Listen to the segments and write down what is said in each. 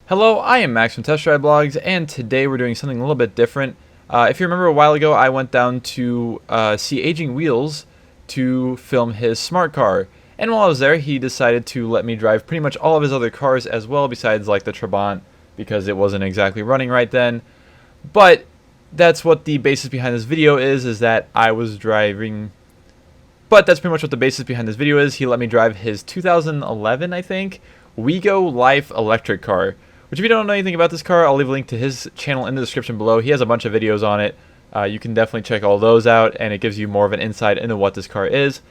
Hello, I am Max from Test Drive Blogs, and today we're doing something a little bit different. If you remember a while ago, I went down to see Aging Wheels to film his smart car. And while I was there, he decided to let me drive pretty much all of his other cars as well, besides like the Trabant, because it wasn't exactly running right then. But that's what the basis behind this video is that I was driving... But that's pretty much what the basis behind this video is. He let me drive his 2011, I think, Wheego LiFe electric car. Which, if you don't know anything about this car, I'll leave a link to his channel in the description below. He has a bunch of videos on it. You can definitely check all those out, and it gives you more of an insight into what this car is.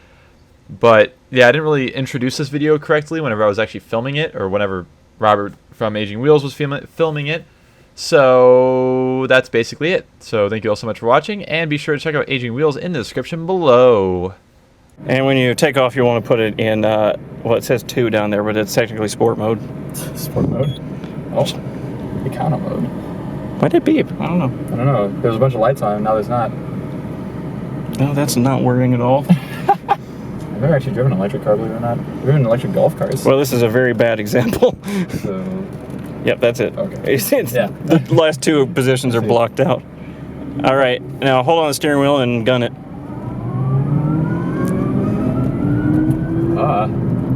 But, yeah, I didn't really introduce this video correctly whenever I was actually filming it, or whenever Robert from Aging Wheels was filming it. So, that's basically it. So, thank you all so much for watching, and be sure to check out Aging Wheels in the description below. And when you take off, you want to put it in, well, it says 2 down there, but it's technically sport mode. Sport mode? Oh, econo mode. Why did it beep? I don't know. I don't know. There's a bunch of lights on, and now there's not. No, that's not worrying at all. I've never actually driven an electric car, believe it or not. I've driven electric golf cars. Well, this is a very bad example. So... Yep, that's it. Okay. Yeah. The last 2 positions are blocked out. All right, now hold on the steering wheel and gun it.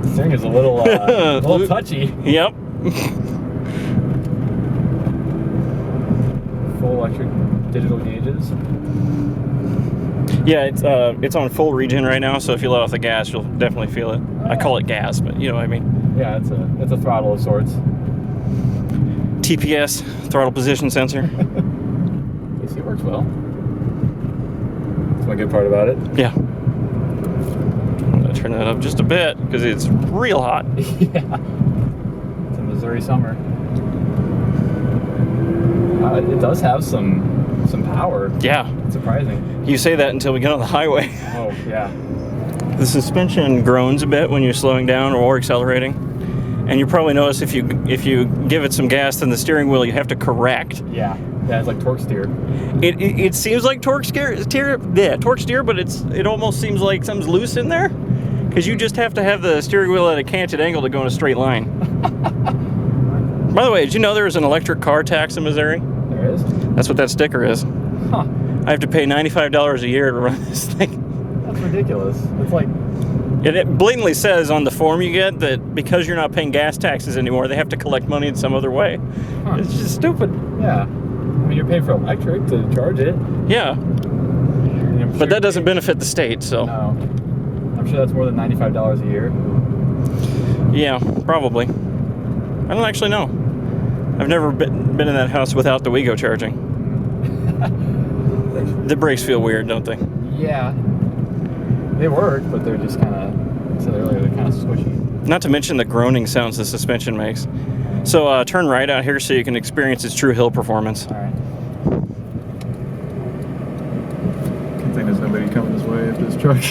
The steering is a little touchy. Yep. Full electric digital gauges. Yeah, it's on full regen right now, so if you let off the gas, you'll definitely feel it. I call it gas, but you know what I mean. Yeah, it's a throttle of sorts. TPS, throttle position sensor. AC works well. That's my good part about it. Yeah. I'm gonna turn that up just a bit because it's real hot. Yeah. It's a Missouri summer. It does have some power. Yeah. It's surprising. You say that until we get on the highway. Oh, yeah. The suspension groans a bit when you're slowing down or accelerating. And you probably notice if you give it some gas, then the steering wheel you have to correct. Yeah. Yeah, it's like torque steer. It seems like torque steer, but it almost seems like something's loose in there. Because you just have to have the steering wheel at a canted angle to go in a straight line. By the way, did you know there is an electric car tax in Missouri? There is? That's what that sticker is. Huh. I have to pay $95 a year to run this thing. That's ridiculous. It's like... It blatantly says on the form you get that because you're not paying gas taxes anymore, they have to collect money in some other way. Huh. It's just stupid. Yeah. I mean, you're paying for electric to charge it. Yeah. Sure but that doesn't benefit the state, so... No. I'm sure that's more than $95 a year. Yeah, probably. I don't actually know. I've never been in that house without the Wheego charging. The brakes feel weird, don't they? Yeah. They work, but they're just kind of, like I said earlier, they're kind of squishy. Not to mention the groaning sounds the suspension makes. So turn right out here so you can experience its true hill performance. All right. Good thing there's nobody coming this way after this truck.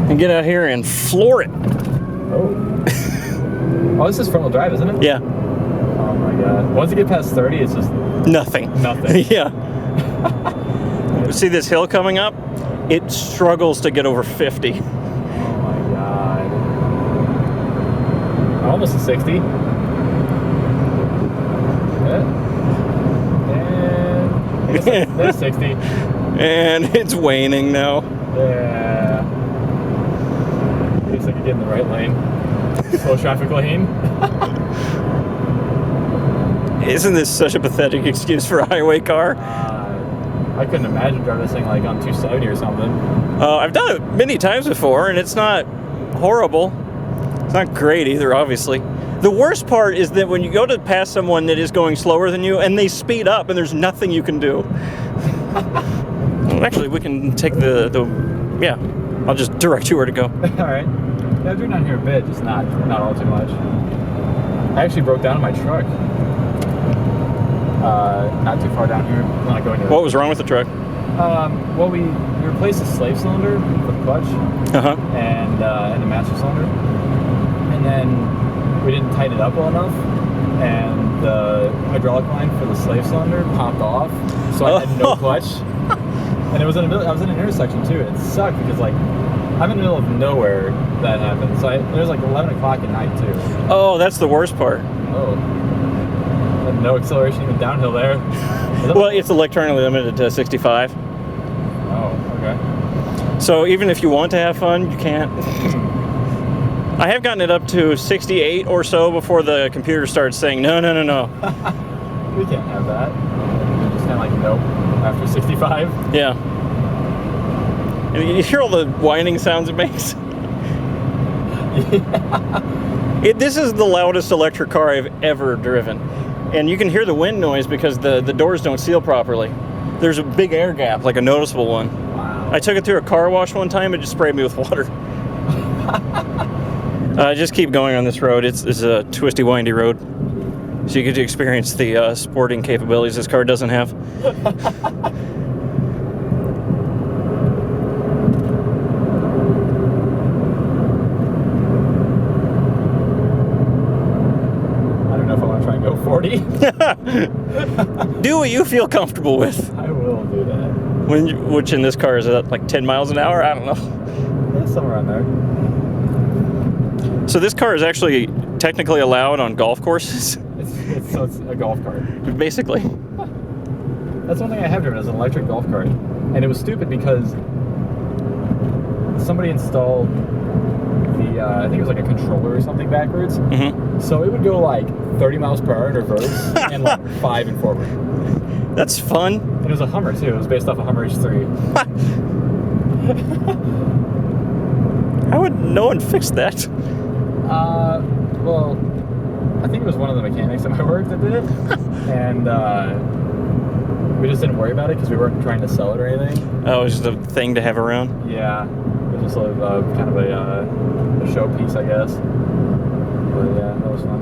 And get out here and floor it. Oh. Oh, this is front-wheel drive, isn't it? Yeah. Oh my god. Once you get past 30, it's just... Nothing. Yeah. See this hill coming up? It struggles to get over 50. Oh my god. Almost a 60. Yeah. And that's 60. And it's waning now. Yeah. I guess I could get in the right lane. Slow traffic lane. Isn't this such a pathetic excuse for a highway car? I couldn't imagine driving this thing like on 270 or something. I've done it many times before, and it's not horrible. It's not great either, obviously. The worst part is that when you go to pass someone that is going slower than you, and they speed up, and there's nothing you can do. Well, actually, we can take yeah, I'll just direct you where to go. All right. Yeah, I've driven down here a bit, just not all too much. I actually broke down in my truck. Not too far down here. Not going to. What was wrong with the truck? Well, we replaced the slave cylinder for the clutch and the master cylinder, and then we didn't tighten it up well enough, and the hydraulic line for the slave cylinder popped off, so I had no clutch. And I was in an intersection too. It sucked because like I'm in the middle of nowhere that happened. So it was like 11 o'clock at night too. Oh, that's the worst part. Oh. And no acceleration even downhill there. Well, it's electronically limited to 65. Oh, okay. So even if you want to have fun, you can't. I have gotten it up to 68 or so before the computer starts saying, no. We can't have that. You're just kind of like, nope, after 65. Yeah. And you hear all the whining sounds it makes? Yeah. This is the loudest electric car I've ever driven. And you can hear the wind noise because the doors don't seal properly. There's a big air gap, like a noticeable one. Wow. I took it through a car wash one time, it just sprayed me with water. Just keep going on this road. It's a twisty, windy road. So you get to experience the sporting capabilities this car doesn't have. I don't know if I want to try and go 40. Do what you feel comfortable with. I will do that. Which in this car is like 10 miles an hour? I don't know. Yeah, somewhere around there. So this car is actually technically allowed on golf courses? So it's a golf cart. Basically. That's one thing I have driven is an electric golf cart. And it was stupid because somebody installed the, I think it was like a controller or something backwards. Mm-hmm. So it would go like 30 miles per hour in reverse and like 5 in forward. That's fun. And it was a Hummer too. It was based off a Hummer H3. How would no one fix that? Well, I think it was one of the mechanics at my work that did it. And we just didn't worry about it because we weren't trying to sell it or anything. Oh, it was just a thing to have around? Yeah. It was just kind of a showpiece, I guess. But yeah, that was fun.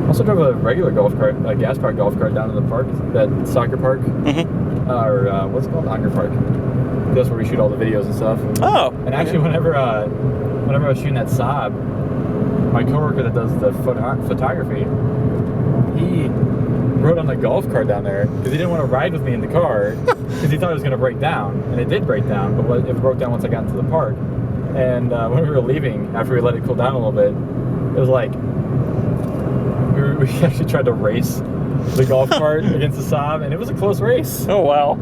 Also drove a regular golf cart, a gas-powered golf cart down to the park, that soccer park. Mm-hmm. Or what's it called? Auger Park. That's where we shoot all the videos and stuff. Oh. And actually, whenever I was shooting that Saab, my coworker that does the photography, he rode on the golf cart down there because he didn't want to ride with me in the car because he thought it was going to break down, and it did break down, but it broke down once I got into the park. And when we were leaving, after we let it cool down a little bit, it was like we actually tried to race the golf cart against the Saab, and it was a close race. Oh, wow.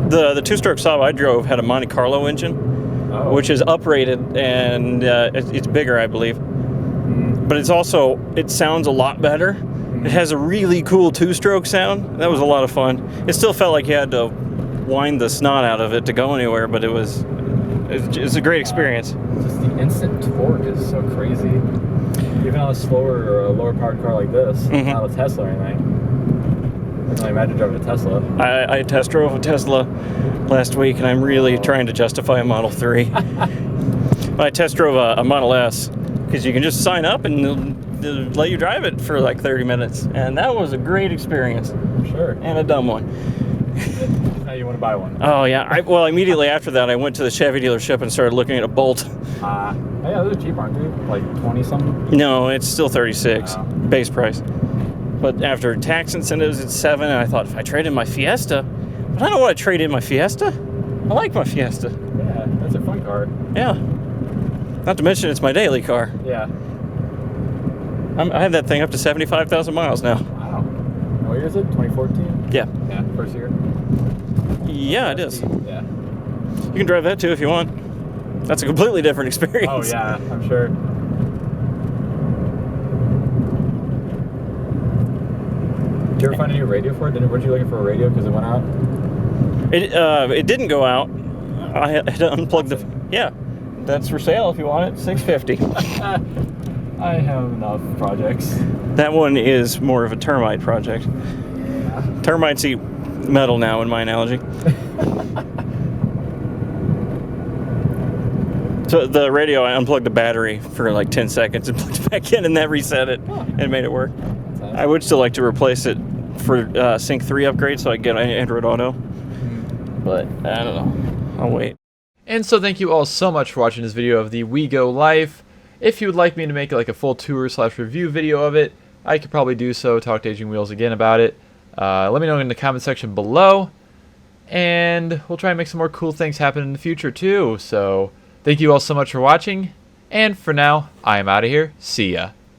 The two-stroke Saab I drove had a Monte Carlo engine, which is uprated, and it's bigger, I believe. But it sounds a lot better. It has a really cool two-stroke sound. That was a lot of fun. It still felt like you had to wind the snot out of it to go anywhere, but it's a great experience. Just the instant torque is so crazy. Even on a slower or a lower powered car like this, Mm-hmm. not a Tesla or anything. I can only imagine driving a Tesla. I test drove a Tesla last week, and I'm really trying to justify a Model 3. I test drove a Model S, because you can just sign up and they'll let you drive it for like 30 minutes. And that was a great experience. Sure. And a dumb one. Now you want to buy one. Oh, yeah. Well, immediately after that, I went to the Chevy dealership and started looking at a Bolt. Yeah, those are cheap, aren't they? Like 20-something? No, it's still 36, Wow. base price. But after tax incentives, it's 7, and I thought, if I trade in my Fiesta, but I don't want to trade in my Fiesta. I like my Fiesta. Yeah, that's a fun car. Yeah. Not to mention, it's my daily car. Yeah. I have that thing up to 75,000 miles now. Wow. What year is it? 2014? Yeah. Yeah, first year. Yeah, it is. Yeah. You can drive that too if you want. That's a completely different experience. Oh, yeah, I'm sure. Did you ever find a new radio for it? Weren't you looking for a radio because it went out? It didn't go out. I had to unplug the... Yeah. That's for sale if you want it. $650. I have enough projects. That one is more of a termite project. Yeah. Termites eat metal now, in my analogy. So the radio, I unplugged the battery for like 10 seconds and plugged it back in, and that reset it and made it work. Nice. I would still like to replace it for Sync 3 upgrade so I can get Android Auto. But I don't know. I'll wait. And so thank you all so much for watching this video of the Wheego LiFe. If you would like me to make like a full tour/review video of it, I could probably do so. Talk to Aging Wheels again about it. Let me know in the comment section below. and we'll try and make some more cool things happen in the future too. So thank you all so much for watching, and for now, I am out of here. See ya.